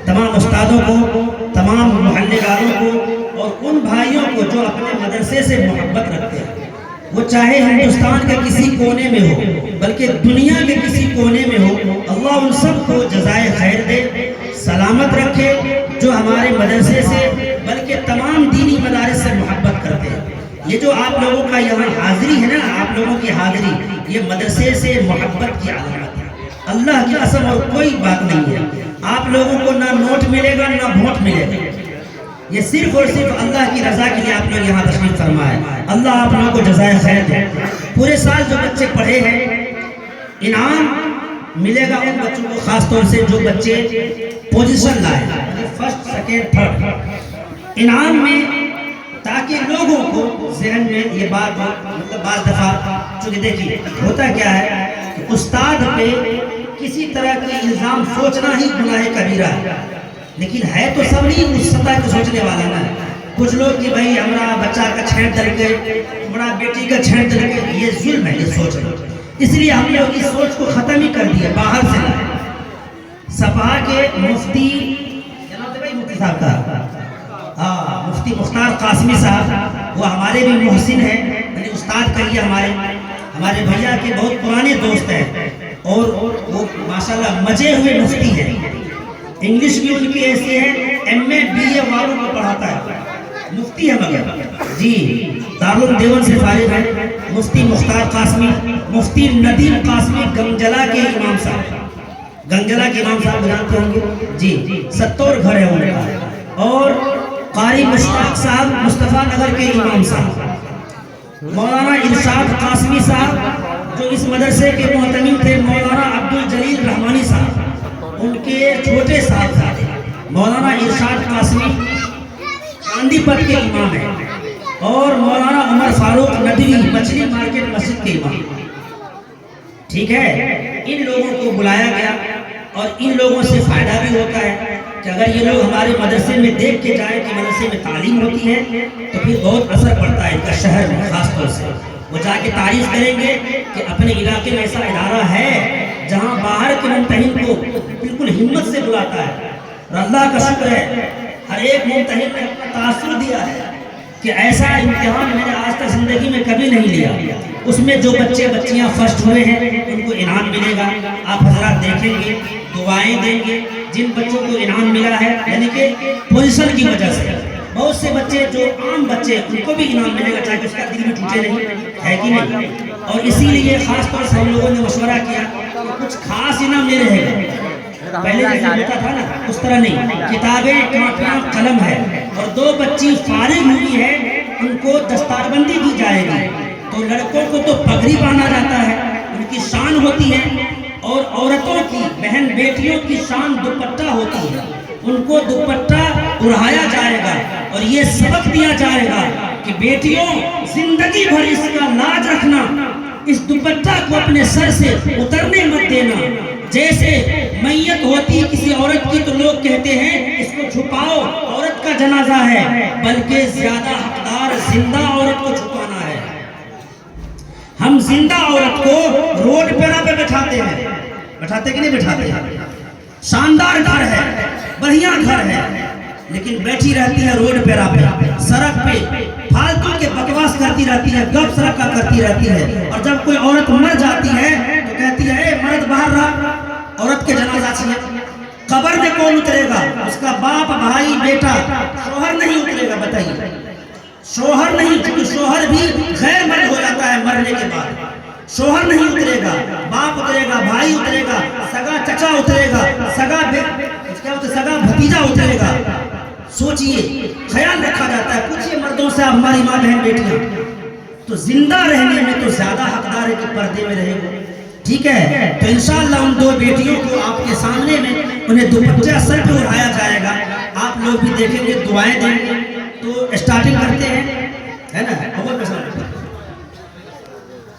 تمام استادوں کو، تمام محلے والوں کو اور ان بھائیوں کو جو اپنے مدرسے سے محبت رکھتے ہیں، وہ چاہے ہندوستان کے کسی کونے میں ہو بلکہ دنیا کے کسی کونے میں ہو، اللہ ان سب کو جزائے خیر دے، سلامت رکھے، جو ہمارے مدرسے سے بلکہ تمام دینی مدارس سے محبت کرتے ہیں۔ یہ جو آپ لوگوں کا یہاں حاضری ہے نا، آپ لوگوں کی حاضری، یہ مدرسے سے محبت کی علامت ہے، اللہ کی قسم اور کوئی بات نہیں ہے۔ آپ لوگوں کو نہ نوٹ ملے گا نہ ووٹ ملے گا، یہ صرف اور صرف اللہ کی رضا کے لیے آپ لوگ یہاں تشریف فرما ہے۔ اللہ آپ لوگوں کو جزائے خیر دے۔ پورے سال جو بچے پڑھے ہیں، انعام ملے گا ان بچوں کو، خاص طور سے جو بچے پوزیشن لائے، فرسٹ سیکنڈ تھرڈ، انعام میں، تاکہ لوگوں کو ذہن میں یہ بات مطلب بعض دفعہ چونکہ دیکھیے ہوتا کیا ہے کہ استاد پہ کسی طرح کا الزام سوچنا ہی گناہ کبیرہ ہے، لیکن ہے تو سب نہیں اس سطح کو سوچنے والا نا۔ کچھ لوگ کہ بھائی ہمارا بچہ کا چھینٹ در گئے، ہمارا بیٹی کا چھینٹ در گئے، یہ ظلم ہے، یہ سوچ ہے۔ اس لیے ہم لوگ اس سوچ کو ختم ہی کر دیا، باہر سے سپاہ کے مفتی مفتی صاحب کا مفتی مختار قاسمی صاحب، وہ ہمارے بھی محسن ہیں، یعنی استاد کہیے، ہمارے بھیا کے بہت پرانے دوست ہیں اور وہ ماشاءاللہ مجے ہوئے مفتی ہیں، انگلش بھی ان کی ایسی ہے، ایم اے بی اے والوں کو پڑھاتا ہے، مفتی ہے مگر جی، دارالعلوم دیوبند سے فارغ ہے، مفتی مختار قاسمی، مفتی ندیم قاسمی گنجلا کے امام صاحب، گنجلا کے امام صاحب جانتے ہوں گے جی، ستور گھر ہے ان کا، اور قاری مشتاق صاحب مصطفیٰ نگر کے امام صاحب، مولانا ارشاد قاسمی صاحب جو اس مدرسے کے محتمم تھے، مولانا عبدالجلیل رحمانی صاحب ان کے چھوٹے صاحبزادے، مولانا ارشاد قاسمی چاندی پت کے امام ہیں، اور مولانا عمر فاروق ندوی مچھلی مارکیٹ مسجد کے امام۔ ٹھیک ہے، ان لوگوں کو بلایا گیا، اور ان لوگوں سے فائدہ بھی ہوتا ہے کہ اگر یہ لوگ ہمارے مدرسے میں دیکھ کے جائیں کہ مدرسے میں تعلیم ہوتی ہے تو پھر بہت اثر پڑتا ہے ان کا شہر میں، خاص طور سے وہ جا کے تعریف کریں گے کہ اپنے علاقے میں ایسا ادارہ ہے جہاں باہر کے ممتحن کو بالکل ہمت سے بلاتا ہے، اور اللہ کا شکر ہے ہر ایک ممتحن نے اپنا تاثر دیا ہے کہ ایسا امتحان میں نے آج تک زندگی میں کبھی نہیں لیا۔ اس میں جو بچے بچیاں فرسٹ ہوئے ہیں ان کو انعام ملے گا، آپ حضرات دیکھیں گے، دعائیں دیں گے۔ جن بچوں کو انعام ملا ہے یعنی کہ پوزیشن کی وجہ سے، بہت سے بچے جو عام بچے ان کو بھی انعام ملے گا، چاہے اس کا دل بھی ٹوٹے نہیں، ہے کہ نہیں؟ اور اسی لیے خاص طور سے ہم لوگوں نے مشورہ کیا کہ کچھ خاص انعام نہیں رہے گا، پہلے جیسے ہوتا تھا نا اس طرح نہیں، کتابیں، کاپیاں، قلم ہے، اور 2 بچی فارغ ہوئی ہے ان کو دستار بندی دی جائے گی۔ تو لڑکوں کو تو پگڑی باندھا جاتا ہے، ان کی شان ہوتی ہے، اور عورتوں کی، بہن بیٹیوں کی شان دوپٹہ ہوتی ہے، ان کو دوپٹہ اڑایا جائے گا، اور یہ سبق دیا جائے گا کہ بیٹیوں زندگی بھر اس کا لاج رکھنا، اس دوپٹہ کو اپنے سر سے اترنے مت دینا۔ جیسے میت ہوتی کسی عورت کی تو لوگ کہتے ہیں اس کو چھپاؤ، عورت کا جنازہ ہے، بلکہ زیادہ حقدار زندہ عورت کو چھپانا ہے۔ ہم زندہ عورت کو روڈ پہ بٹھاتے ہیں، بٹھاتے کہ نہیں بٹھاتے ہیں؟ شاندار گھر ہے، بڑھیا گھر ہے، لیکن بیٹھی رہتی ہے روڈ پہ، سڑک پہ فالتو کے بکواس کرتی رہتی ہے، گپ سڑک کا کرتی رہتی ہے، اور جب کوئی عورت مر جاتی ہے تو کہتی ہے اے مرد باہر رہا، عورت کے جنازہ چھیے۔ قبر میں کون اترے گا؟ اس کا باپ، بھائی، بیٹا، شوہر نہیں اترے گا، بتائیے، شوہر نہیں، کیونکہ شوہر بھی غیر مرد ہو جاتا ہے مرنے کے بعد، شوہر نہیں اترے گا، باپ اترے گا، بھائی اترے گا، سگا چچا اترے گا، سگا بھتیجا اترے گا۔ سوچئے، خیال رکھا جاتا ہے، پوچھئے مردوں سے، ہماری ماں بہن بیٹیاں تو زندہ رہنے میں تو زیادہ حقدار ہے کہ پردے میں رہے گا، ٹھیک ہے؟ تو انشاءاللہ ان 2 بیٹیوں کو آپ کے سامنے میں انہیں دوپٹہ سر پہ اڑایا جائے گا، آپ لوگ بھی دیکھیں گے، دعائیں دیں گے۔ تو اسٹارٹنگ کرتے ہیں، ہے نا؟